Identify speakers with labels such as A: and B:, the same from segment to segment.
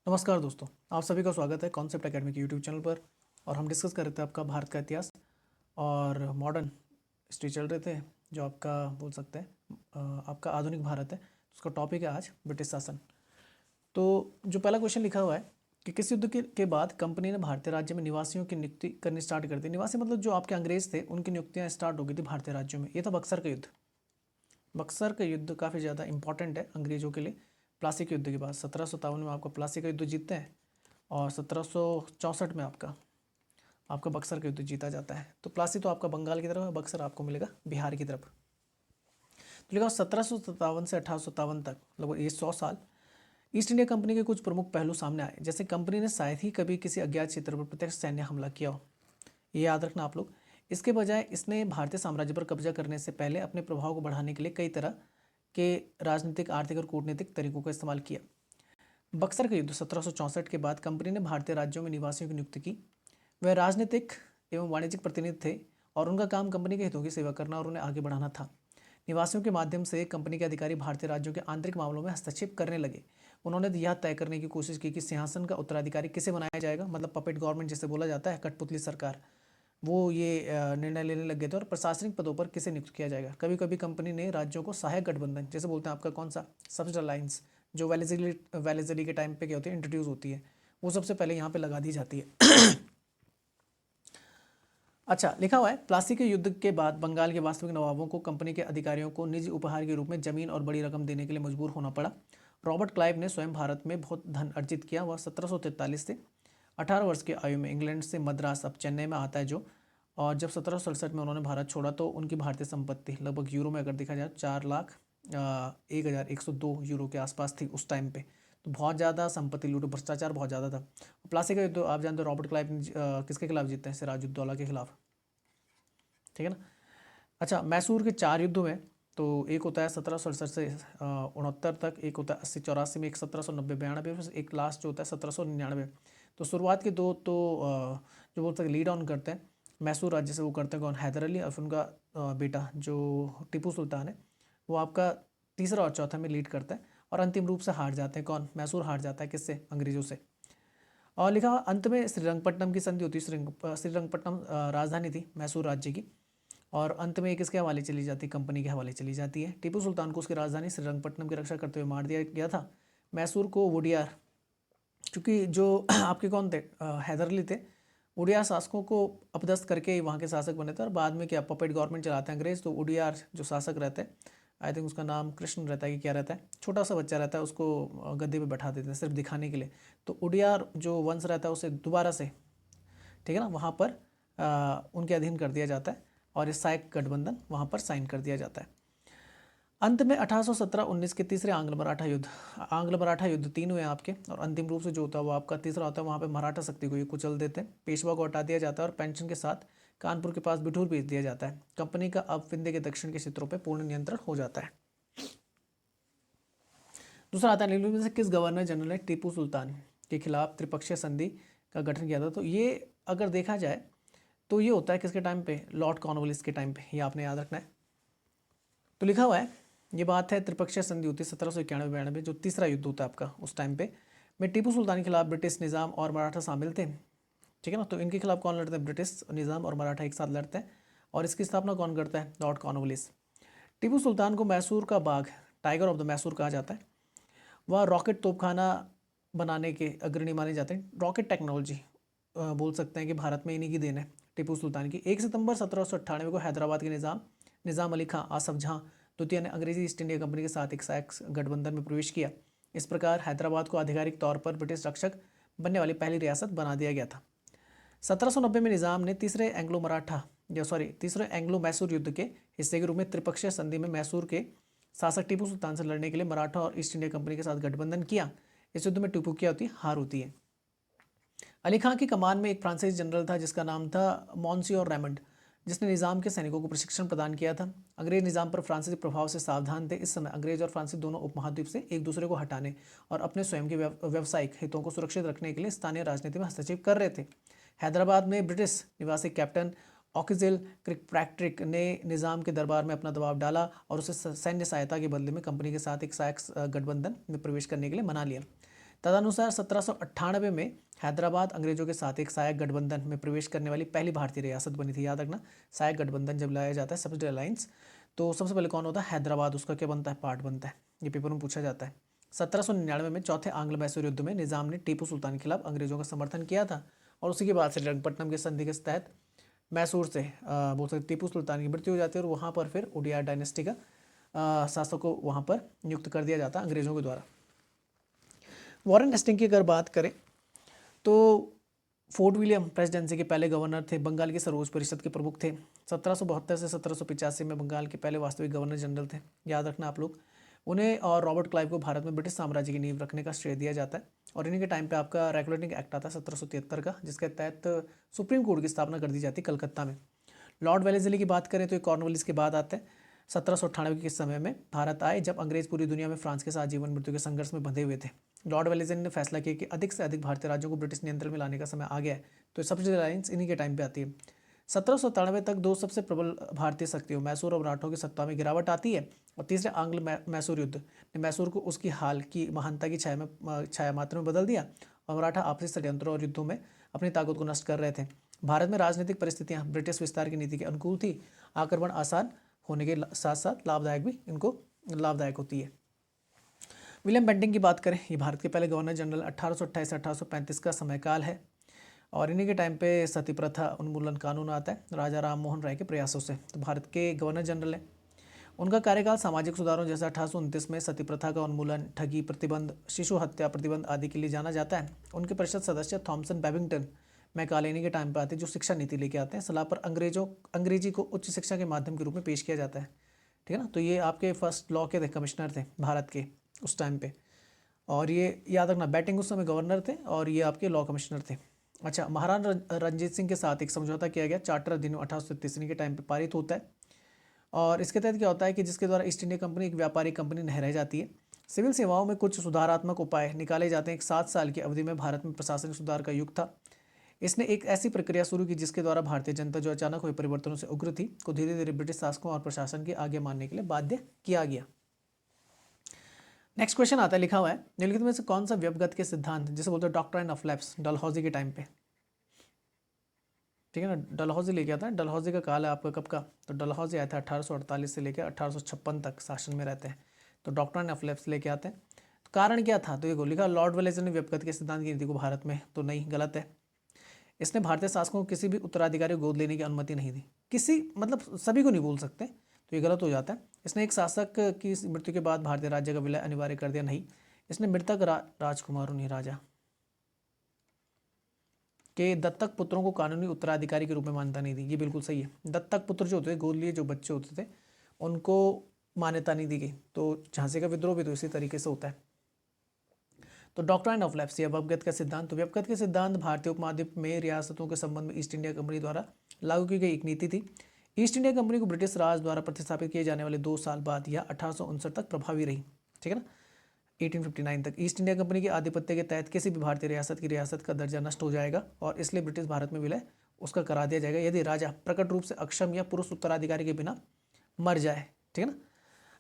A: नमस्कार दोस्तों, आप सभी का स्वागत है कॉन्सेप्ट एकेडमी के यूट्यूब चैनल पर। और हम डिस्कस कर रहे थे आपका भारत का इतिहास और मॉडर्न हिस्ट्री चल रहे थे, जो आपका बोल सकते हैं आपका आधुनिक भारत है। उसका टॉपिक है आज ब्रिटिश शासन। तो जो पहला क्वेश्चन लिखा हुआ है कि किस युद्ध के बाद कंपनी ने भारतीय राज्य में निवासियों की नियुक्ति करनी स्टार्ट कर दी। निवासी मतलब जो आपके अंग्रेज थे, उनकी नियुक्तियाँ स्टार्ट हो गई थी भारतीय राज्यों में। ये था बक्सर का युद्ध। बक्सर का युद्ध काफ़ी ज़्यादा इंपॉर्टेंट है अंग्रेजों के लिए। प्लासी के युद्ध के बाद 1757 में आपका प्लासी का युद्ध जीतते हैं और 1764 में आपका बक्सर का युद्ध जीता जाता है। तो प्लासी तो आपका बंगाल की तरफ है, बक्सर आपको मिलेगा बिहार की तरफ। तो लिखा 1757 से 1857 तक लगभग ये 100 साल ईस्ट इंडिया कंपनी के कुछ प्रमुख पहलू सामने आए। जैसे कंपनी ने शायद ही कभी किसी अज्ञात क्षेत्र पर प्रत्यक्ष सैन्य हमला किया हो, ये याद रखना आप लोग। इसके बजाय इसने भारतीय साम्राज्य पर कब्जा करने से पहले अपने प्रभाव को बढ़ाने के लिए कई तरह के राजनीतिक, आर्थिक और कूटनीतिक तरीकों का इस्तेमाल किया। बक्सर का युद्ध 1764 के बाद कंपनी ने भारतीय राज्यों में निवासियों की नियुक्ति की। वह राजनीतिक एवं वाणिज्यिक प्रतिनिधि थे और उनका काम कंपनी के हितों की सेवा करना और उन्हें आगे बढ़ाना था। निवासियों के माध्यम से कंपनी के अधिकारी भारतीय राज्यों के आंतरिक मामलों में हस्तक्षेप करने लगे। उन्होंने यह तय करने की कोशिश की कि सिंहासन का उत्तराधिकारी किसे बनाया जाएगा, मतलब पपेट गवर्नमेंट जिसे बोला जाता है, कठपुतली सरकार। वो ये निर्णय लेने लग गए थे और प्रशासनिक पदों पर किसे नियुक्त किया जाएगा। कभी कभी कंपनी ने राज्यों को सहायक गठबंधन, जैसे बोलते हैं आपका कौन सा, सब्सिडी अलायंस, जो वेलेजली के टाइम पे क्या होती है, इंट्रोड्यूस होती है, वो सबसे पहले यहाँ पे लगा दी जाती है। अच्छा, लिखा हुआ है प्लासी के युद्ध के बाद बंगाल के वास्तविक नवाबों को कंपनी के अधिकारियों को निजी उपहार के रूप में जमीन और बड़ी रकम देने के लिए मजबूर होना पड़ा। रॉबर्ट क्लाइव ने स्वयं भारत में बहुत धन अर्जित किया। वह 1743 से 18 वर्ष की आयु में इंग्लैंड से मद्रास, अब चेन्नई में आता है जो, और जब 1767 में उन्होंने भारत छोड़ा तो उनकी भारतीय संपत्ति लगभग यूरो में अगर देखा जाए 4,01,102 यूरो के आसपास थी उस टाइम पे। तो बहुत ज़्यादा संपत्ति लूट, भ्रष्टाचार बहुत ज़्यादा था। प्लासी का युद्ध आप जानते हो, रॉबर्ट क्लाइव किसके खिलाफ जीते हैं, सिराजुद्दौला के खिलाफ, ठीक है ना। अच्छा, मैसूर के 4 युद्ध हुए। तो एक होता है 1767 से 69 तक, एक होता है 80-84 में, एक 1790-92, फिर एक लास्ट जो होता है 1799। तो शुरुआत के दो तो जो बोलते हैं लीड ऑन करते हैं मैसूर राज्य से, वो करते हैं कौन, हैदर अली, और फिर उनका बेटा जो टीपू सुल्तान है, वो आपका तीसरा और चौथा में लीड करता है। और अंतिम रूप से हार जाते हैं कौन, मैसूर हार जाता है किससे, अंग्रेजों से। और लिखा अंत में श्रीरंगपट्टनम की संधि होती है। श्रीरंगपट्टनम राजधानी थी मैसूर राज्य की, और अंत में किसके हवाले चली जाती है, कंपनी के हवाले चली जाती है। टीपू सुल्तान को उसकी राजधानी श्रीरंगपट्टनम की रक्षा करते हुए मार दिया गया था। मैसूर को वुडियार, क्योंकि जो आपके कौन थे, हैदर अली थे, उडियार शासकों को अपदस्थ करके ही वहाँ के शासक बने थे। और बाद में क्या पपेट गवर्नमेंट चलाते हैं अंग्रेज, तो उडियार जो शासक रहते हैं, आई थिंक उसका नाम कृष्ण रहता है कि क्या रहता है, छोटा सा बच्चा रहता है, उसको गद्दे पे बैठा देते हैं सिर्फ दिखाने के लिए। तो उडियार जो वंश रहता है उसे दोबारा से, ठीक है ना, वहाँ पर उनके अधीन कर दिया जाता है और इस सहायक गठबंधन वहाँ पर साइन कर दिया जाता है। अंत में 1817-19 के तीसरे आंग्ल मराठा युद्ध 3 हुए आपके, और अंतिम रूप से जो होता है वो आपका तीसरा होता है। वहाँ पे मराठा शक्ति को ये कुचल देते हैं, पेशवा को हटा दिया जाता है और पेंशन के साथ कानपुर के पास बिठूर भेज दिया जाता है। कंपनी का अब विंध्य के दक्षिण के क्षेत्रों पर पूर्ण नियंत्रण हो जाता है। दूसरा आता है निम्नलिखित में से किस गवर्नर जनरल ने टीपू सुल्तान के खिलाफ त्रिपक्षीय संधि का गठन किया था। तो ये अगर देखा जाए तो ये होता है किसके टाइम पे, लॉर्ड कॉर्नवालिस के टाइम पे, ये आपने याद रखना है। तो लिखा हुआ है, ये बात है त्रिपक्षीय संधि होती है 1791-92, जो तीसरा युद्ध होता है आपका उस टाइम पे, में टीपू सुल्तान के खिलाफ ब्रिटिश निज़ाम और मराठा शामिल थे, ठीक है ना। तो इनके खिलाफ कौन लड़ते हैं, ब्रिटिश निज़ाम और मराठा एक साथ लड़ते हैं, और इसकी स्थापना कौन करता है, लॉर्ड कॉर्नवालिस। टीपू सुल्तान को मैसूर का बाघ, टाइगर ऑफ द मैसूर कहा जाता है। वह रॉकेट तोपखाना बनाने के अग्रणी माने जाते हैं। रॉकेट टेक्नोलॉजी बोल सकते हैं कि भारत में इन्हीं की देन है टीपू सुल्तान की। 1 सितंबर 1798 को हैदराबाद के निज़ाम अली खां आसफ जहां द्वितीय ने अंग्रेजी ईस्ट इंडिया कंपनी के साथ एक सहायक गठबंधन में प्रवेश किया। इस प्रकार हैदराबाद को आधिकारिक तौर पर ब्रिटिश रक्षक बनने वाली पहली रियासत बना दिया गया था। 1790 में निज़ाम ने तीसरे एंग्लो मैसूर युद्ध के हिस्से के रूप में त्रिपक्षीय संधि में मैसूर के शासक टीपू सुल्तान से लड़ने के लिए मराठा और ईस्ट इंडिया कंपनी के साथ गठबंधन किया। इस युद्ध में टीपू क्या होती है, हार होती है। अली खां की कमान में एक फ्रांसीसी जनरल था जिसका नाम था मॉन्सियोर रेमंड, जिसने निज़ाम के सैनिकों को प्रशिक्षण प्रदान किया था। अंग्रेज निज़ाम पर फ्रांसीसी प्रभाव से सावधान थे। इस समय अंग्रेज और फ्रांसीसी दोनों उपमहाद्वीप से एक दूसरे को हटाने और अपने स्वयं के व्यावसायिक हितों को सुरक्षित रखने के लिए स्थानीय राजनीति में हस्तक्षेप कर रहे थे। हैदराबाद में ब्रिटिश निवासी कैप्टन ऑकिजिल क्रिकपैट्रिक ने निज़ाम के दरबार में अपना दबाव डाला और उसे सैन्य सहायता के बदले में कंपनी के साथ एक सहायक गठबंधन में प्रवेश करने के लिए मना लिया। तदनुसार 1798 में हैदराबाद अंग्रेजों के साथ एक सहायक गठबंधन में प्रवेश करने वाली पहली भारतीय रियासत बनी थी। याद रखना, सहायक गठबंधन जब लाया जाता है, सब्सिडी अलायंस, तो सबसे पहले कौन होता है? हैदराबाद, उसका क्या बनता है? पार्ट बनता है। ये पेपर में पूछा जाता है। 1799 में चौथे आंग्ल मैसूर युद्ध में निजाम ने टीपू सुल्तान के खिलाफ अंग्रेजों का समर्थन किया था और उसी के बाद श्रीरंगपट्टनम की संधि के तहत मैसूर से बोल सकते टीपू सुल्तान की मृत्यु हो जाती है और वहाँ पर फिर उडियार डायनेस्टी का शासक को वहाँ पर नियुक्त कर दिया जाता है अंग्रेजों के द्वारा। वॉरेन हेस्टिंग की अगर बात करें तो फोर्ट विलियम प्रेसिडेंसी के पहले गवर्नर थे, बंगाल की सर्वोच्च परिषद के प्रमुख थे। 1772 से 1785 में बंगाल के पहले वास्तविक गवर्नर जनरल थे। याद रखना आप लोग, उन्हें और रॉबर्ट क्लाइव को भारत में ब्रिटिश साम्राज्य की नींव रखने का श्रेय दिया जाता है। और इन्हीं के टाइम पे आपका रेगुलेटिंग एक्ट आता है 1773 का, जिसके तहत सुप्रीम कोर्ट की स्थापना कर दी जाती है कलकत्ता में। लॉर्ड वेलेस्ली की बात करें तो ये कॉर्नवालिस के बाद आते हैं। 1798 के समय में भारत आए जब अंग्रेज पूरी दुनिया में फ्रांस के साथ जीवन मृत्यु के संघर्ष में बंधे हुए थे। लॉर्ड वेलेस्ली ने फैसला किया कि अधिक से अधिक भारतीय राज्यों को ब्रिटिश नियंत्रण में लाने का समय आ गया है, तो सब्सिडी अलायंस इन्हीं के टाइम पे आती है। 1797 तक दो सबसे प्रबल भारतीय शक्तियों मैसूर और मराठों की सत्ता में गिरावट आती है और तीसरे आंग्ल मैसूर युद्ध ने मैसूर को उसकी हाल की महानता की छाया मात्र में बदल दिया और मराठा आपसी षड्यंत्रों और युद्धों में अपनी ताकत को नष्ट कर रहे थे। भारत में राजनीतिक परिस्थितियां ब्रिटिश विस्तार की नीति के अनुकूल थी। आक्रमण आसान होने के साथ साथ लाभदायक भी इनको लाभदायक होती है। विलियम बेंटिंग की बात करें, ये भारत के पहले गवर्नर जनरल 1828 से 1835 का समयकाल है और इन्हीं के टाइम पे सती प्रथा उन्मूलन कानून आता है राजा राम मोहन राय के प्रयासों से। तो भारत के गवर्नर जनरल हैं। उनका कार्यकाल सामाजिक सुधारों जैसे 1829 में सती प्रथा का उन्मूलन, ठगी प्रतिबंध, शिशु हत्या प्रतिबंध आदि के लिए जाना जाता है। उनके परिषद सदस्य थॉमसन बेबिंगटन मैकाले के टाइम पर आते हैं, जो शिक्षा नीति लेके आते हैं। सलाह पर अंग्रेजी को उच्च शिक्षा के माध्यम के रूप में पेश किया जाता है। ठीक है ना, तो ये आपके फर्स्ट लॉ के थे, कमिश्नर थे भारत के उस टाइम पे। और ये याद रखना, बैटिंग उस समय गवर्नर थे और ये आपके लॉ कमिश्नर थे। अच्छा, महाराणा रंजीत सिंह के साथ एक समझौता किया गया, चार्टर अधिनियम 1833 के टाइम पे पारित होता है। और इसके तहत क्या होता है कि जिसके द्वारा ईस्ट इंडिया कंपनी एक व्यापारिक कंपनी नहीं रह जाती है। सिविल सेवाओं में कुछ सुधारात्मक उपाय निकाले जाते हैं। एक 7 साल की अवधि में भारत में प्रशासनिक सुधार का युग था। इसने एक ऐसी प्रक्रिया शुरू की जिसके द्वारा भारतीय जनता जो अचानक हुए परिवर्तनों से उग्र थी को धीरे धीरे ब्रिटिश शासकों और प्रशासन की आगे मानने के लिए बाध्य किया गया। नेक्स्ट क्वेश्चन आता है, लिखा हुआ है, निम्नलिखित में से कौन सा व्यवगत के सिद्धांत जिसे बोलते हैं डॉक्ट्राइन ऑफ लैप्स, डलहौजी के टाइम पे, ठीक है ना, डलहौजी लेके आता है। डलहौजी का काल है आपका कब का? तो डलहौजी आया था 1848 से लेकर 1856 तक शासन में रहते हैं। तो डॉक्ट्राइन ऑफ लैप्स लेके आते हैं। तो कारण क्या था? तो ये लिखा, लॉर्ड वेलेस्ली ने व्यवगत के सिद्धांत की नीति को भारत में, तो नहीं, गलत है। इसने भारतीय शासकों को किसी भी उत्तराधिकारी को गोद लेने की अनुमति नहीं दी। किसी मतलब सभी को नहीं बोल सकते, तो ये गलत हो जाता है। इसने एक शासक की मृत्यु के बाद भारतीय राज्य का विलय अनिवार्य कर दिया, नहीं। इसने मृतक राजकुमारों, नहीं राजा के दत्तक पुत्रों को कानूनी उत्तराधिकारी के रूप में मान्यता नहीं दी, ये बिल्कुल सही है। दत्तक पुत्र जो होते थे, गोद लिए जो बच्चे होते थे, उनको मान्यता नहीं दी गई। तो झांसी का विद्रोह भी तो इसी तरीके से होता है। तो डॉक्ट्राइन ऑफ लैप्स या व्यवगत का सिद्धांत, तो व्यवगत के सिद्धांत भारतीय उपमहाद्वीप में रियासतों के संबंध में ईस्ट इंडिया कंपनी द्वारा लागू की गई एक नीति थी। ईस्ट इंडिया कंपनी को ब्रिटिश राज द्वारा प्रतिस्थापित किए जाने वाले 2 साल बाद यह 1859 तक प्रभावी रही, ठीक है ना, 1859 तक। ईस्ट इंडिया कंपनी के आधिपत्य के तहत किसी भी भारतीय रियासत की रियासत का दर्जा नष्ट हो जाएगा और इसलिए ब्रिटिश भारत में विलय उसका करा दिया जाएगा यदि राजा प्रकट रूप से अक्षम या पुरुष उत्तराधिकारी के बिना मर जाए, ठीक है ना।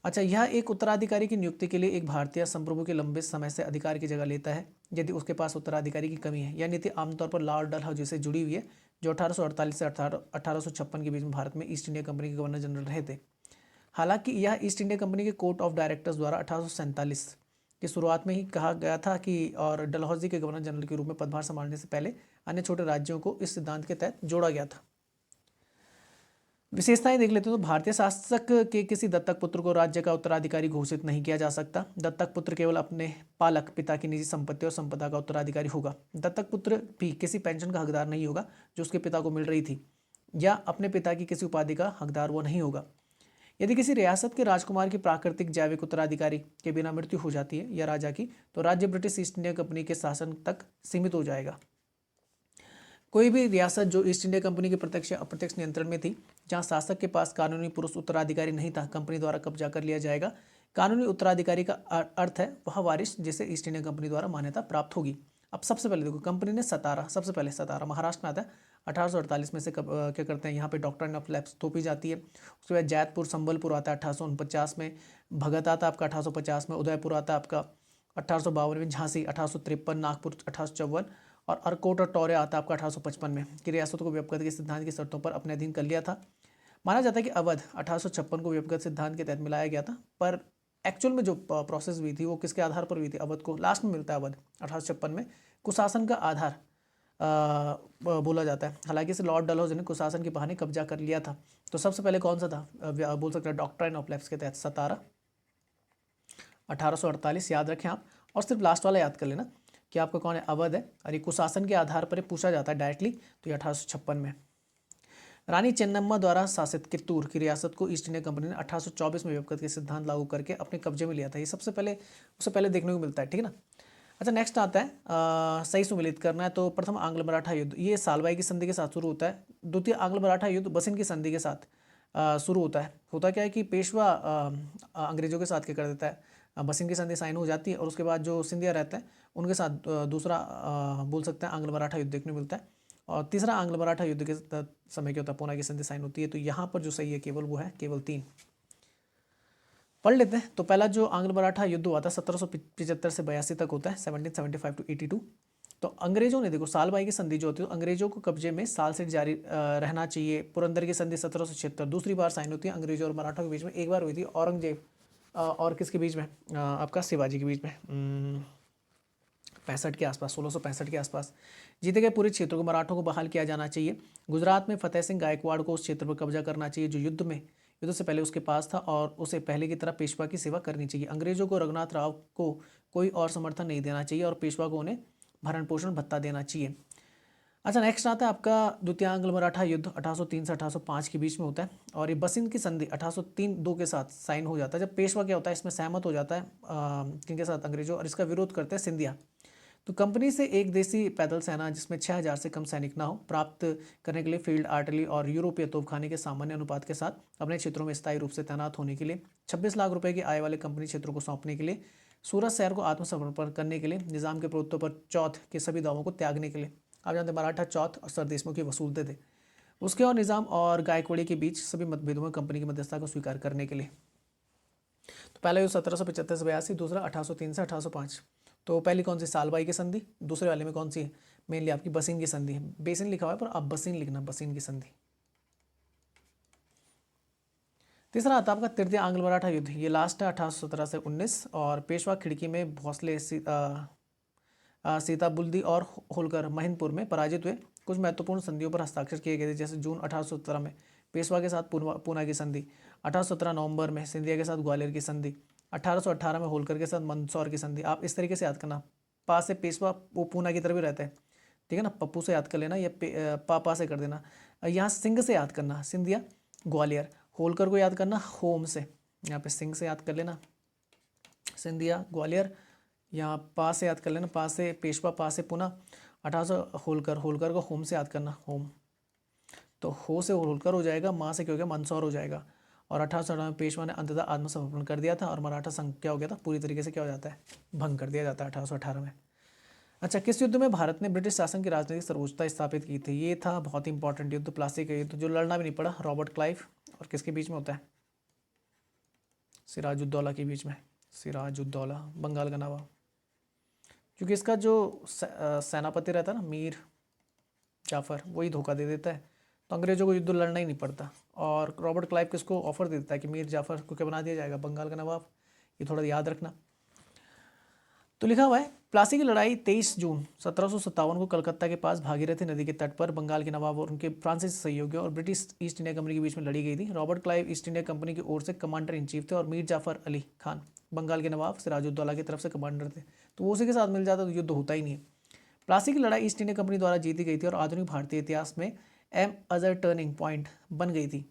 A: अच्छा, यह एक उत्तराधिकारी की नियुक्ति के लिए एक भारतीय संप्रभु के लंबे समय से अधिकार की जगह लेता है यदि उसके पास उत्तराधिकारी की कमी है। यह नीति आमतौर पर लॉर्ड डलहौजी से जुड़ी हुई है, जो 1848 से 1856 के बीच में भारत में ईस्ट इंडिया कंपनी के गवर्नर जनरल रहे थे। हालांकि यह ईस्ट इंडिया कंपनी के कोर्ट ऑफ डायरेक्टर्स द्वारा 1847 की शुरुआत में ही कहा गया था कि और डलहौजी के गवर्नर जनरल के रूप में पदभार संभालने से पहले अन्य छोटे राज्यों को इस सिद्धांत के तहत जोड़ा गया था। विशेषताएं देख लेते हैं। तो भारतीय शासक के किसी दत्तक पुत्र को राज्य का उत्तराधिकारी घोषित नहीं किया जा सकता। दत्तक पुत्र केवल अपने पालक पिता की निजी संपत्ति और संपदा का उत्तराधिकारी होगा। दत्तक पुत्र भी किसी पेंशन का हकदार नहीं होगा जो उसके पिता को मिल रही थी, या अपने पिता की किसी उपाधि का हकदार वो नहीं होगा। यदि किसी रियासत के राजकुमार की प्राकृतिक जैविक उत्तराधिकारी के बिना मृत्यु हो जाती है या राजा की, तो राज्य ब्रिटिश ईस्ट इंडिया कंपनी के शासन तक सीमित हो जाएगा। कोई भी रियासत जो ईस्ट इंडिया कंपनी के प्रत्यक्ष या अप्रत्यक्ष नियंत्रण में थी, जहां शासक के पास कानूनी पुरुष उत्तराधिकारी नहीं था, कंपनी द्वारा कब्जा कर लिया जाएगा। कानूनी उत्तराधिकारी का अर्थ है वह वारिस जिसे ईस्ट इंडिया कंपनी द्वारा मान्यता प्राप्त होगी। अब सबसे पहले देखो, कंपनी ने सबसे पहले सतारा महाराष्ट्र में आता है 1848 में से क्या करते हैं, यहाँ पे डॉक्ट्राइन ऑफ लैप्स थोपी जाती है। उसके बाद जैतपुर संबलपुर आता है 1849 में, भगत आता है आपका 1850 में, उदयपुर आता है आपका 1852 में झांसी, 1853 नागपुर, 1854 और अर्कोट और टौरे आता है आपका 1855 में कि रियासतों को व्यपगत के सिद्धांत की शर्तों पर अपने अधीन कर लिया था। माना जाता है कि अवध 1856 को व्यपगत सिद्धांत के तहत मिलाया गया था, पर एक्चुअल में जो प्रोसेस हुई थी वो किसके आधार पर हुई थी? अवध को लास्ट में मिलता है अवध 1856 में कुशासन का आधार बोला जाता है। हालांकि इसे लॉर्ड डलहौजी ने कुशासन के बहाने कब्जा कर लिया था। तो सबसे पहले कौन सा था? बोल सकते हैं डॉक्ट्राइन ऑफ लैप्स के तहत सतारा 1848 याद रखें आप। और सिर्फ लास्ट वाला याद कर लेना कि आपका कौन है? अवध है। और ये कुशासन के आधार पर पूछा जाता है डायरेक्टली, तो ये 1856 में। रानी चेन्नम्मा द्वारा शासित कित्तूर की रियासत को ईस्ट इंडिया कंपनी ने 1824 में व्यपगत के सिद्धांत लागू करके अपने कब्जे में लिया था। ये सबसे पहले देखने को मिलता है, ठीक है ना। अच्छा, नेक्स्ट आता है सही सुमिलित करना है। तो प्रथम आंग्ल मराठा युद्ध ये सालबाई की संधि के साथ शुरू होता है। द्वितीय आंग्ल मराठा युद्ध बसिन की संधि के साथ शुरू होता है। होता क्या है कि पेशवा अंग्रेजों के साथ क्या कर देता है? बसिन की संधि साइन हो जाती है और उसके बाद जो सिंधिया रहते हैं उनके साथ दूसरा बोल सकते हैं आंग्ल मराठा युद्ध देखने को मिलता है। और तीसरा आंग्ल मराठा युद्ध के समय क्या होता है? पूना की संधि साइन होती है। तो यहाँ पर जो सही है केवल वो है, केवल 3 पढ़ लेते हैं। तो पहला जो आंग्ल मराठा युद्ध हुआ था 1775 से 82 तक होता है, 1775 टू 82। तो अंग्रेजों ने देखो सालबाई की संधि जो होती है, तो अंग्रेजों को कब्जे में साल से जारी रहना चाहिए। पुरंदर की संधि 1776 दूसरी बार साइन होती है अंग्रेजों और मराठा के बीच में। एक बार हुई थी औरंगजेब और किसके बीच में? आपका शिवाजी के बीच में 65 के आसपास, 1665 के आसपास। जीते गए पूरे क्षेत्र को मराठों को बहाल किया जाना चाहिए। गुजरात में फतेह सिंह गायकवाड़ को उस क्षेत्र पर कब्जा करना चाहिए जो युद्ध से पहले उसके पास था और उसे पहले की तरह पेशवा की सेवा करनी चाहिए। अंग्रेजों को रघुनाथ राव को कोई और समर्थन नहीं देना चाहिए और पेशवा को उन्हें भरण पोषण भत्ता देना चाहिए। अच्छा, नेक्स्ट आता है आपका द्वितीय आंग्ल मराठा युद्ध 1803 से 1805 के बीच में होता है और ये बसिन की संधि 1803-2 के साथ साइन हो जाता है। जब पेशवा क्या होता है इसमें सहमत हो जाता है किनके साथ? अंग्रेजों, और इसका विरोध करते हैं सिंधिया। तो कंपनी से एक देसी पैदल सेना जिसमें 6000 से कम सैनिक ना हो प्राप्त करने के लिए फील्ड आर्टिलरी और यूरोपीय तोपखाने के सामान्य अनुपात के साथ अपने क्षेत्रों में स्थायी रूप से तैनात होने के लिए 26 लाख रुपए की आय वाले कंपनी क्षेत्रों को सौंपने के लिए सूरत शहर को आत्मसमर्पण करने के लिए निजाम के प्रभुत्व पर चौथ के सभी दावों को त्यागने के लिए। आप जानते हैं मराठा चौथ और सर देशमुख की वसूलते थे। उसके और निजाम और गायकवाड़ी के बीच सभी मतभेदों में कंपनी की मध्यस्थता को स्वीकार करने के लिए। तो पहला युद्ध 1775 से 82, दूसरा 1803 से 1805। तो पहली कौन सी? सालबाई की संधि। दूसरे वाले में कौन सी है? मेनली आपकी बसिन की संधि है। बेसिन लिखा हुआ है पर आप बसिन लिखना, बसिन की संधि। तीसरा आता है आपका तृतीय आंग्ल मराठा युद्ध। ये लास्ट है 1817 से 19 और पेशवा खिड़की में भोसले सीताबुल्दी और होलकर महिनपुर में पराजित हुए। कुछ महत्वपूर्ण संधियों पर हस्ताक्षर किए गए थे, जैसे जून 1817 में पेशवा के साथ पूना की संधि, 1817 नवंबर में सिंधिया के साथ ग्वालियर की संधि, 1818 में होलकर के साथ मंदसौर की संधि। आप इस तरीके से याद करना। पा से पेशवा वो पूना की तरफ ही रहता है, ठीक है ना। पप्पू से याद कर लेना या पा से कर देना। यहाँ सिंह से याद करना, सिंधिया ग्वालियर। होलकर को याद करना होम से, यहाँ पे सिंह से याद कर लेना, सिंधिया ग्वालियर। यहाँ पा से याद कर लेना, पा से पेशवा, पा से पुना। 1800 होलकर को होम से याद करना, होम। तो हो से होलकर हो जाएगा, माँ से क्या हो गया? मंदसौर हो जाएगा। और 1818 में पेशवा ने अंततः आत्मसमर्पण कर दिया था और मराठा संघ क्या हो गया था? पूरी तरीके से क्या हो जाता है? भंग कर दिया जाता है 1818 में। अच्छा, किस युद्ध में भारत ने ब्रिटिश शासन की राजनीतिक सर्वोच्चता स्थापित की थी? ये था बहुत ही इंपॉर्टेंट युद्ध, प्लासी का युद्ध, जो लड़ना भी नहीं पड़ा। रॉबर्ट क्लाइव और किसके बीच में होता है? सिराजुद्दौला के बीच में। सिराजुद्दौला बंगाल का नवाब, क्योंकि इसका जो सेनापति रहता है ना मीर जाफर, वही धोखा दे देता है, तो अंग्रेजों को युद्ध लड़ना ही नहीं पड़ता। और रॉबर्ट क्लाइव किसको ऑफर दे देता है कि मीर जाफर को क्या बना दिया जाएगा? बंगाल का नवाब। ये थोड़ा याद रखना। तो लिखा हुआ है प्लासी की लड़ाई 23 जून 1757 को कलकत्ता के पास भागीरथी नदी के तट पर बंगाल के नवाब और उनके फ्रांसीसी सहयोगियों और ब्रिटिश ईस्ट इंडिया कंपनी के बीच में लड़ी गई थी। Robert Clive east India company की ओर से कमांडर इन चीफ थे और मीर जाफर अली खान बंगाल के नवाब सिराजुद्दौला की तरफ से कमांडर थे। तो वो उसी के साथ मिल जाता तो युद्ध होता ही नहीं है। प्लासी की लड़ाई ईस्ट इंडिया कंपनी द्वारा जीती गई थी और आधुनिक भारतीय इतिहास में अजर टर्निंग पॉइंट बन गई थी,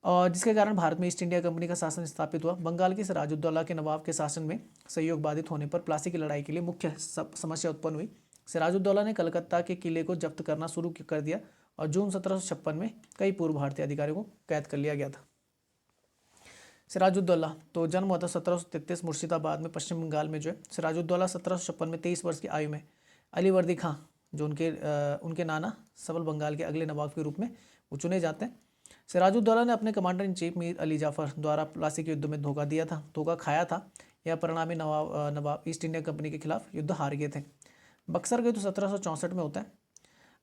A: और जिसके कारण भारत में ईस्ट इंडिया कंपनी का शासन स्थापित हुआ। बंगाल की सिराजुद्दौला के नवाब के शासन में सहयोग बाधित होने पर प्लासी की लड़ाई के लिए मुख्य समस्या उत्पन्न हुई। सिराजुद्दौला ने कलकत्ता के किले को जब्त करना शुरू कर दिया और जून 1756 में कई पूर्व भारतीय अधिकारियों को कैद कर लिया गया था। सिराजुद्दौला तो जन्म हुआ था 1733 मुर्शिदाबाद में, पश्चिम बंगाल में जो है। सिराजुद्दौला 1756 में 23 वर्ष की आयु में अलीवर्दी खां, जो उनके नाना सबल बंगाल के अगले नवाब के रूप में वो चुने जाते हैं। सिराजुद्दौला ने अपने commander in chief Mir Ali Jafar द्वारा प्लासी के युद्ध में धोखा खाया था। यह परिणामी नवाब ईस्ट इंडिया कंपनी के खिलाफ युद्ध हार गए थे। बक्सर का युद्ध 1764 में होता है।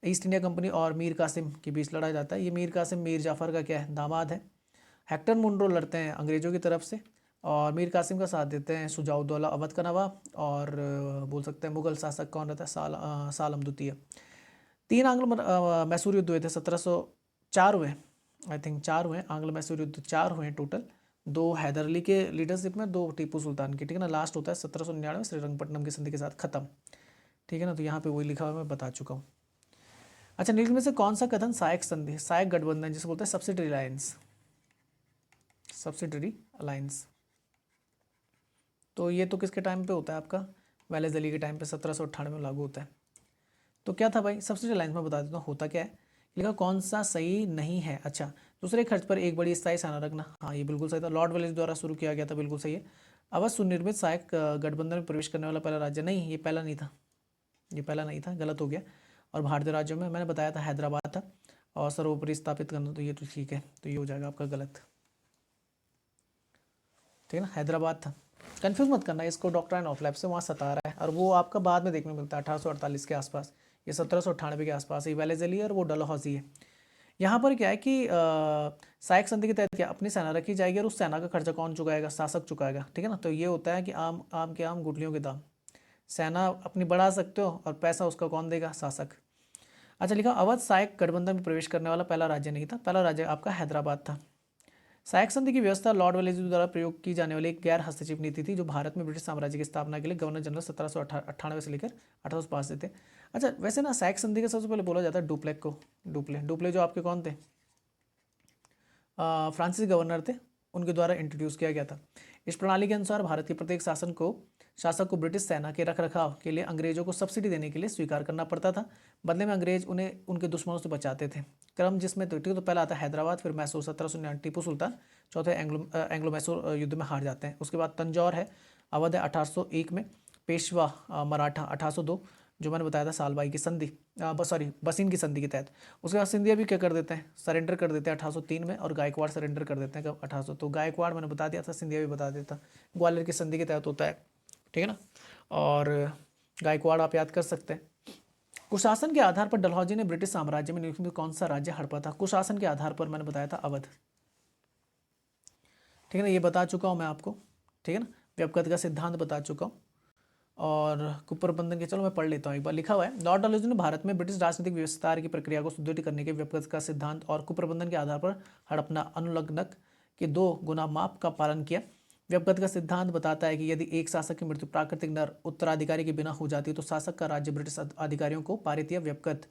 A: ईस्ट इंडिया कंपनी और मीर कासिम के बीच लड़ा जाता है। ये मीर कासिम मीर जाफर का क्या है, दामाद है। हेक्टर मुनरो लड़ते हैं अंग्रेजों की तरफ से और मीर कासिम का साथ देते हैं शुजाउद्दौला अवध का नवाब और बोल सकते हैं मुगल शासक कौन रहता है, सालम द्वितीय। 3 आंग्ल मैसूर युद्ध हुए थे 1704 हुए, आई थिंक 4 हुए आंग्ल मैसूर युद्ध, 4 हुए टोटल। 2 हैदर अली के लीडरशिप में, 2 टीपू सुल्तान की, ठीक है ना। लास्ट होता है 1799 श्रीरंगपट्टनम की संधि के साथ खत्म, ठीक है ना। तो यहाँ पे वही लिखा हुआ मैं बता चुका हूँ। अच्छा, निम्न में से कौन सा कथन सहायक संधि, सहायक गठबंधन जिसे बोलते हैं सब्सिडरी अलायंस, सब्सिडरी अलायंस, तो ये तो किसके टाइम पे होता है आपका, वेलेज अली के टाइम पे 1798 में लागू होता है। तो क्या था भाई सब्सिडी अलायंस में, बता देता हूँ होता क्या है। लिखा कौन सा सही नहीं है। अच्छा, दूसरे खर्च पर एक बड़ी स्थायी सेना रखना, हाँ ये बिल्कुल सही था, लॉर्ड वेलेज द्वारा शुरू किया गया था, बिल्कुल सही है। अवध सुनिर्मित सहायक गठबंधन में प्रवेश करने वाला पहला राज्य, नहीं ये पहला नहीं था, ये पहला नहीं था, गलत हो गया। और भारतीय राज्यों में मैंने बताया था हैदराबाद था, और सर्वोपरि स्थापित करना, तो ये तो ठीक है, तो ये हो जाएगा आपका गलत, ठीक है ना, हैदराबाद था। कंफ्यूज मत करना, इसको डॉक्ट्राइन ऑफ लैब से वहाँ सता रहा है, और वो आपका बाद में देखने को मिलता है 1848 के आसपास, ये 1798 के आसपास, ये वेलेजली और वो डलहौजी है। यहाँ पर क्या है कि सहायक संधि के तहत क्या अपनी सेना रखी जाएगी और उस सेना का खर्चा कौन चुकाएगा, शासक चुकाएगा, ठीक है ना। तो ये होता है कि आम आम के आम गुठलियों के दाम, सेना अपनी बढ़ा सकते हो और पैसा उसका कौन देगा, शासक। अच्छा, लिखा अवध सहायक गठबंधन में प्रवेश करने वाला पहला राज्य नहीं था, पहला राज्य आपका हैदराबाद था। सहायक संधि की व्यवस्था लॉर्ड वेलेस्ली द्वारा प्रयोग की जाने वाली एक गैर हस्तक्षेप नीति थी, जो भारत में ब्रिटिश साम्राज्य की स्थापना के लिए गवर्नर जनरल 1798 से लेकर 1805 से थे। अच्छा, वैसे ना सहायक संधि का सबसे पहले बोला जाता है डुप्लेक को, डुप्ले जो आपके कौन थे, फ्रांसीसी गवर्नर थे, उनके द्वारा इंट्रोड्यूस किया गया था। इस प्रणाली के अनुसार भारत के प्रत्येक शासक को ब्रिटिश सेना के रखरखाव के लिए अंग्रेजों को सब्सिडी देने के लिए स्वीकार करना पड़ता था। बदले में अंग्रेज उन्हें उनके दुश्मनों से बचाते थे। क्रम जिसमें तो पहला आता है हैदराबाद, फिर मैसूर 1799 टीपू सुल्तान, चौथे एंग्लो मैसूर युद्ध में हार जाते हैं। उसके बाद तंजौर है, अवध है 1801 में, पेशवा मराठा 1802, जो मैंने बताया था सालबाई की संधि, बसीन की संधि के तहत। उसके बाद सिंधिया भी क्या कर देते हैं, सरेंडर कर देते हैं 1803 में, और गायकवाड़ सरेंडर कर देते हैं कब, 1800। तो गायकवाड़ मैंने बता दिया था, सिंधिया भी बता देता, ग्वालियर की संधि के तहत होता है, ठीक है ना। और गायकवाड़ आप याद कर सकते हैं। कुशासन के आधार पर डलहौजी ने ब्रिटिश साम्राज्य में निम्नलिखित में कौन सा राज्य हड़पा था। कुशासन के आधार पर मैंने बताया था अवध, ठीक है ना, ये बता चुका हूँ मैं आपको, ठीक है ना। व्यपगत का सिद्धांत बता चुका हूँ, और कुप्रबंधन के, चलो मैं पढ़ लेता हूँ एक बार। लिखा हुआ है लॉर्ड डलहौजी ने भारत में ब्रिटिश राजनीतिक विस्तार की प्रक्रिया को सुदृढ़ करने के व्यपगत का सिद्धांत और कुप्रबंधन के आधार पर हड़पना अनुलग्नक के 2 गुना माप का पालन किया। व्यपगत का सिद्धांत बताता है कि यदि एक शासक की मृत्यु प्राकृतिक नर उत्तराधिकारी के बिना हो जाती है तो शासक का राज्य ब्रिटिश अधिकारियों को पारित या व्यपगत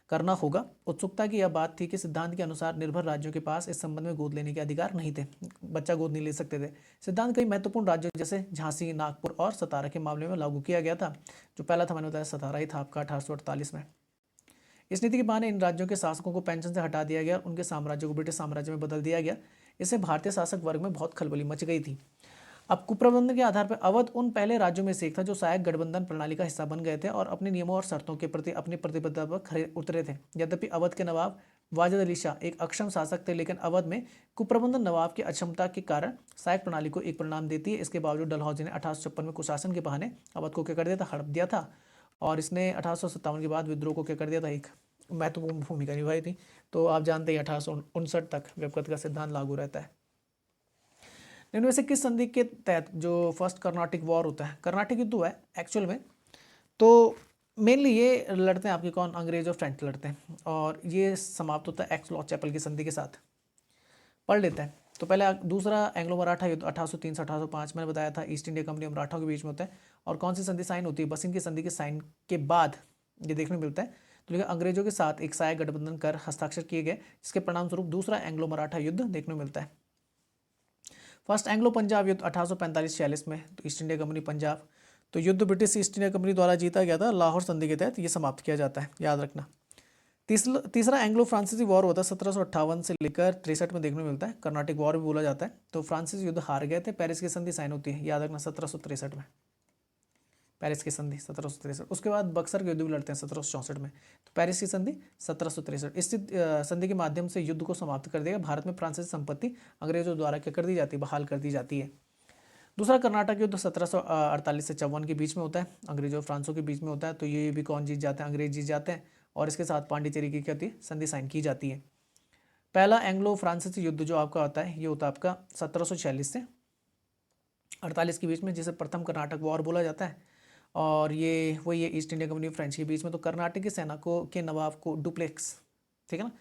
A: करना होगा। उत्सुकता की यह बात थी कि सिद्धांत के अनुसार निर्भर राज्यों के पास इस संबंध में गोद लेने के अधिकार नहीं थे, बच्चा गोद नहीं ले सकते थे। सिद्धांत कई महत्वपूर्ण राज्यों जैसे झांसी, नागपुर और सतारा के मामले में लागू किया गया था। जो पहला था मैंने बताया सतारा ही था आपका 1848 में। इस नीति के बहाने इन राज्यों के शासकों को पेंशन से हटा दिया गया और उनके साम्राज्य को ब्रिटिश साम्राज्य में बदल दिया गया। इससे भारतीय शासक वर्ग में बहुत खलबली मच गई थी। अब कुप्रबंधन के आधार पर अवध उन पहले राज्यों में से एक था जो सहायक गठबंधन प्रणाली का हिस्सा बन गए थे और अपने नियमों और शर्तों के प्रति अपनी प्रतिबद्धता पर खरे उतरे थे। यद्यपि अवध के नवाब वाजिद अली शाह एक अक्षम शासक थे, लेकिन अवध में कुप्रबंधन नवाब की अक्षमता के कारण सहायक प्रणाली को एक परिणाम देती है। इसके बावजूद डलहौजी ने 1856 में कुशासन के बहाने अवध को क्या कर दिया था, हड़प दिया था, और इसने 1857 के बाद विद्रोह को क्या कर दिया था, एक महत्वपूर्ण भूमिका निभाई थी। तो आप जानते हैं 1859 तक व्यपगत का सिद्धांत लागू रहता है। इनमें से किस संधि के तहत जो फर्स्ट कर्नाटिक वॉर होता है, कर्नाटिक युद्ध हुआ है एक्चुअल में, तो मेनली ये लड़ते हैं आपके कौन, अंग्रेज और फ्रेंच लड़ते हैं, और ये समाप्त होता है एक्स लॉ चैपल की संधि के साथ। पढ़ लेते हैं। तो पहले दूसरा एंग्लो मराठा युद्ध 1803 से 1805 मैंने बताया था, ईस्ट इंडिया कंपनी और मराठों के बीच में होता है। और कौन सी संधि साइन होती है, बसिन की संधि के साइन के बाद ये देखने को मिलता है। तो लिखा अंग्रेजों के साथ एक सहायक गठबंधन कर हस्ताक्षर किए गए, जिसके परिणाम स्वरूप दूसरा एंग्लो मराठा युद्ध देखने को मिलता है। फर्स्ट एंग्लो पंजाब युद्ध 1845-46 में, तो ईस्ट इंडिया कंपनी पंजाब, तो युद्ध ब्रिटिश ईस्ट इंडिया कंपनी द्वारा जीता गया था, लाहौर संधि के तहत ये समाप्त किया जाता है, याद रखना। तीसरा एंग्लो फ्रांसीसी वॉर होता है 1758 से लेकर 63 में देखने को मिलता है, कर्नाटिक वॉर भी बोला जाता है। तो फ्रांसीसी युद्ध हार गए थे, पेरिस की संधि साइन होती है, याद रखना 1763 में, पेरिस की संधि 1763। उसके बाद बक्सर के युद्ध भी लड़ते हैं 1764 में, तो पेरिस की संधि 1763। इस संधि के माध्यम से युद्ध को समाप्त कर देगा। भारत में फ्रांसीसी संपत्ति अंग्रेजों द्वारा क्या कर दी जाती है, बहाल कर दी जाती है। दूसरा कर्नाटक युद्ध 1748 से 54 के बीच में होता है, अंग्रेजों और फ्रांसों के बीच में होता है। तो ये भी कौन जीत जाते हैं? अंग्रेज जीत जाते हैं, और इसके साथ पांडिचेरी की क्या होती है? संधि साइन की जाती है। पहला एंग्लो फ्रांसीसी युद्ध जो आपका होता है ये होता है आपका 1746 से 48 के बीच में, जिसे प्रथम कर्नाटक वॉर बोला जाता है। और ये वही है ईस्ट इंडिया कंपनी फ्रेंच के बीच में। तो कर्नाटक की सेना को के नवाब को डुप्लेक्स, ठीक है ना,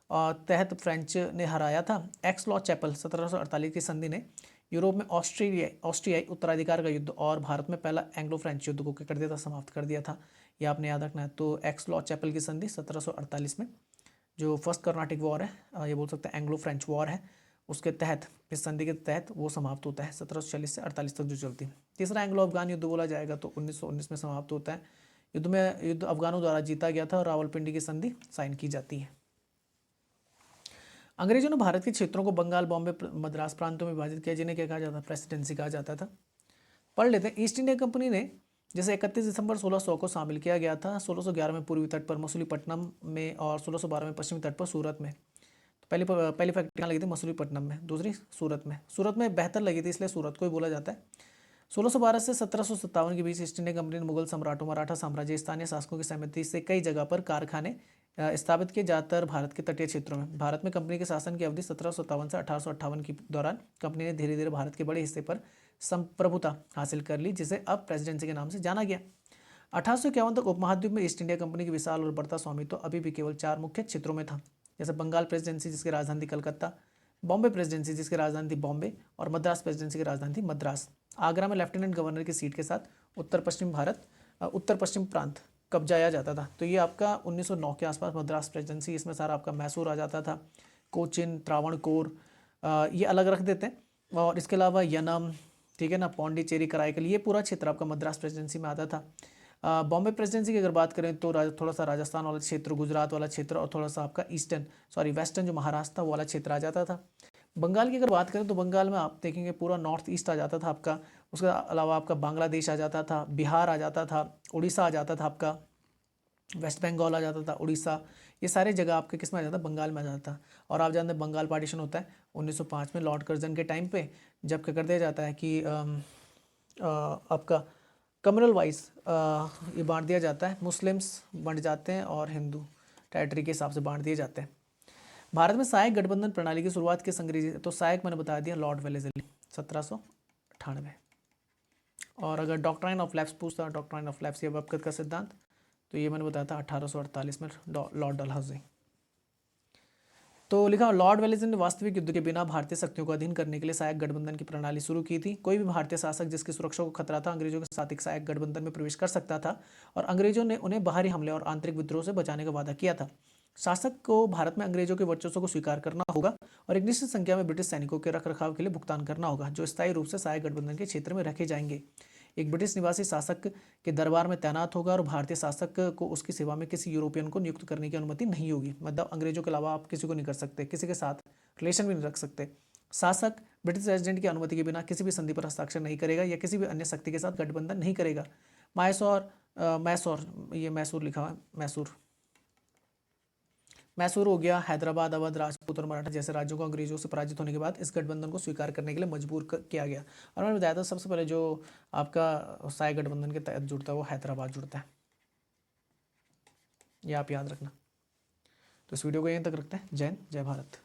A: और तहत फ्रेंच ने हराया था। एक्स लॉ चैपल 1748 की संधि ने यूरोप में ऑस्ट्रियाई उत्तराधिकार का युद्ध और भारत में पहला एंग्लो फ्रेंच युद्ध को क्या कर दिया था? समाप्त कर दिया था। ये आपने याद रखना है। तो एक्स लॉ चैपल की संधि 1748 में, जो फर्स्ट कर्नाटिक वॉर है, ये बोल सकते हैं एंग्लो फ्रेंच वॉर है, उसके तहत, इस संधि के तहत वो समाप्त होता है 1740 से 48 तक जो चलती है। तीसरा एंग्लो अफगान युद्ध बोला जाएगा तो 1919 में समाप्त होता है। युद्ध अफगानों द्वारा जीता गया था और रावलपिंडी की संधि साइन की जाती है। अंग्रेजों ने भारत के क्षेत्रों को बंगाल, बॉम्बे, मद्रास प्रांतों में विभाजित किया, जिन्हें क्या कहा जाता है? प्रेसिडेंसी कहा जाता था। पढ़ लेते हैं। ईस्ट इंडिया कंपनी ने जैसे 31 दिसंबर 1600 को शामिल किया गया था। 1611 में पूर्वी तट पर मसूलीपट्टनम में और 1612 में पश्चिमी तट पर सूरत में। तो पहली फैक्ट्री कहाँ लगी थी? मसूलीपट्टनम में। दूसरी सूरत में। सूरत में बेहतर लगी थी इसलिए सूरत को ही बोला जाता है। 1612 से 1757 के बीच ईस्ट इंडिया कंपनी ने मुगल सम्राटों, मराठा साम्राज्य, स्थानीय शासकों की सहमति से कई जगह पर कारखाने स्थापित किए, ज़्यादातर भारत के तटीय क्षेत्रों में। भारत में कंपनी के शासन की अवधि 1757 से 1858 के दौरान कंपनी ने धीरे धीरे भारत के बड़े हिस्से पर संप्रभुता हासिल कर ली, जिसे अब प्रेसिडेंसी के नाम से जाना गया। 1851 तक उपमहाद्वीप में ईस्ट इंडिया कंपनी की विशाल और बढ़ता स्वामित्व अभी भी केवल 4 मुख्य क्षेत्रों में था, जैसे बंगाल प्रेसिडेंसी जिसकी राजधानी थी कलकत्ता, बॉम्बे प्रेसिडेंसी जिसकी राजधानी थी बॉम्बे, और मद्रास प्रेसिडेंसी की राजधानी थी मद्रास। आगरा में लेफ्टिनेंट गवर्नर की सीट के साथ उत्तर पश्चिम प्रांत कब्जाया जाता था। तो ये आपका 1909 के आसपास मद्रास प्रेसिडेंसी, इसमें सारा आपका मैसूर आ जाता था, कोचिन, त्रावणकोर, ये अलग रख देते हैं। और इसके अलावा यनम, ठीक है ना, पौंडीचेरी, कराईकल, ये पूरा क्षेत्र आपका मद्रास प्रेसिडेंसी में आता था। बॉम्बे प्रेसिडेंसी की अगर बात करें तो थोड़ा सा राजस्थान वाला क्षेत्र, गुजरात वाला क्षेत्र, और थोड़ा सा आपका वेस्टर्न जो महाराष्ट्र था वो वाला क्षेत्र आ जाता था। बंगाल की अगर बात करें तो बंगाल में आप देखेंगे पूरा नॉर्थ ईस्ट आ जाता था आपका। उसके अलावा आपका बांग्लादेश आ जाता था, बिहार आ जाता था, उड़ीसा आ जाता था आपका, वेस्ट बंगाल आ जाता था, उड़ीसा, ये सारे जगह आपके किस में आ जाता? बंगाल में आ जाता था। और आप जानते हैं बंगाल पार्टीशन होता है 1905 में लॉर्ड कर्जन के टाइम पे, जब क्या कर दिया जाता है कि आपका कम्युनल वाइज ये बांट दिया जाता है, मुस्लिम्स बंट जाते हैं और हिंदू टेरिटरी के हिसाब से बांट दिए जाते हैं। भारत में सहायक गठबंधन प्रणाली की शुरुआत किस अंग्रेजी, तो सहायक मैंने बता दिया लॉर्ड वेलेस्ली 1798। और अगर डॉक्ट्राइन ऑफ लैप्स पूछता, डॉक्ट्राइन ऑफ लैप्स ये वबकत का सिद्धांत, तो ये मैंने बताया था 1848 में लॉर्ड डलहौजी। तो लिखा लॉर्ड वेलेस्ली ने वास्तविक युद्ध के बिना भारतीय शक्तियों को अधीन करने के लिए सहायक गठबंधन की प्रणाली शुरू की थी। कोई भी भारतीय शासक जिसकी सुरक्षा को खतरा था अंग्रेजों के साथ एक सहायक गठबंधन में प्रवेश कर सकता था, और अंग्रेजों ने उन्हें बाहरी हमले और आंतरिक विद्रोह से बचाने का वादा किया था। शासक को भारत में अंग्रेजों के वर्चस्व को स्वीकार करना होगा और एक निश्चित संख्या में ब्रिटिश सैनिकों के रखरखाव के लिए भुगतान करना होगा, जो स्थायी रूप से सहायक गठबंधन के क्षेत्र में रखे जाएंगे। एक ब्रिटिश निवासी शासक के दरबार में तैनात होगा और भारतीय शासक को उसकी सेवा में किसी यूरोपियन को नियुक्त करने की अनुमति नहीं होगी। मतलब अंग्रेजों के अलावा आप किसी को नहीं कर सकते, किसी के साथ रिलेशन भी नहीं रख सकते। शासक ब्रिटिश रेजिडेंट की अनुमति के बिना किसी भी संधि पर हस्ताक्षर नहीं करेगा या किसी भी अन्य शक्ति के साथ गठबंधन नहीं करेगा। मैसूर लिखा हुआ है, मैसूर हो गया, हैदराबाद, अवध, राजपूत और मराठा जैसे राज्यों को अंग्रेजों से पराजित होने के बाद इस गठबंधन को स्वीकार करने के लिए मजबूर किया गया। और मैंने बताया था सबसे पहले जो आपका सहायक गठबंधन के तहत जुड़ता है वो हैदराबाद जुड़ता है, ये आप याद रखना। तो इस वीडियो को यहीं तक रखते हैं। जय हिंद, जय भारत।